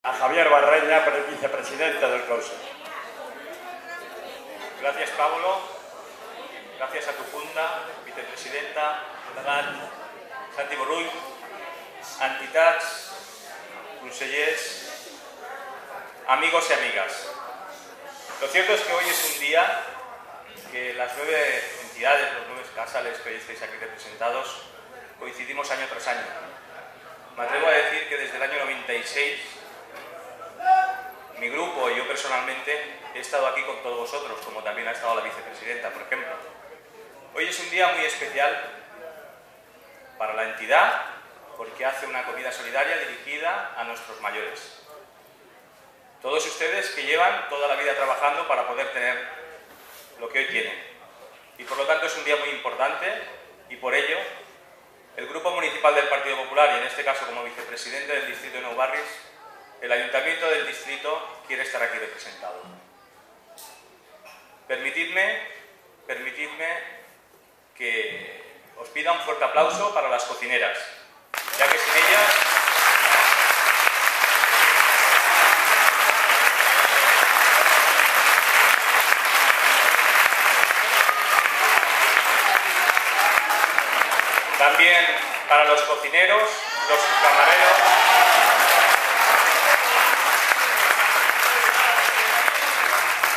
a Javier Barreña, vicepresidente del Consejo. Gracias, Pablo. Gracias a tu Junta, vicepresidenta, delegats, Santi Borull, entitats, consellers, amigos y amigas. Lo cierto es que hoy es un día que las 9 entidades, los 9 casales que hoy estáis aquí representados, coincidimos año tras año. Me atrevo a decir que desde el año 96, mi grupo y yo personalmente he estado aquí con todos vosotros, como también ha estado la vicepresidenta, por ejemplo. Hoy es un día muy especial para la entidad porque hace una comida solidaria dirigida a nuestros mayores. Todos ustedes que llevan toda la vida trabajando para poder tener lo que hoy tienen. Y por lo tanto es un día muy importante y por ello el Grupo Municipal del Partido Popular, y en este caso como vicepresidente del Distrito de Nou Barris, el Ayuntamiento del Distrito quiere estar aquí representado. Permitidme que os pida un fuerte aplauso para las cocineras, ya que sin ellas también para los cocineros, los camareros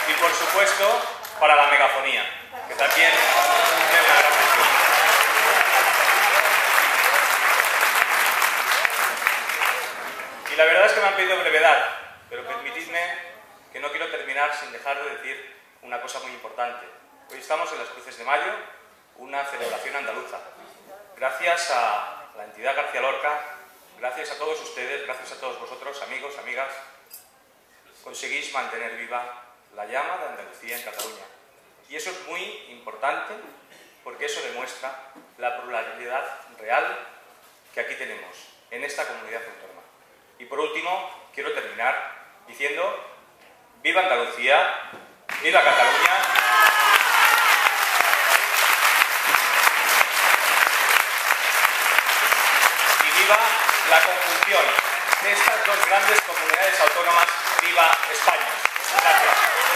y por supuesto para la megafonía, que también tiene una gran función. Y la verdad es que me han pedido brevedad, pero permitidme que no quiero terminar sin dejar de decir una cosa muy importante. Hoy estamos en las Cruces de Mayo, una celebración andaluza. Gracias a la entidad García Lorca, gracias a todos ustedes, gracias a todos vosotros, amigos, amigas, conseguís mantener viva la llama de Andalucía en Cataluña. Y eso es muy importante porque eso demuestra la pluralidad real que aquí tenemos en esta comunidad autónoma. Y por último, quiero terminar diciendo ¡viva Andalucía! ¡Viva Cataluña! La conjunción de estas dos grandes comunidades autónomas. ¡Viva España! Gracias.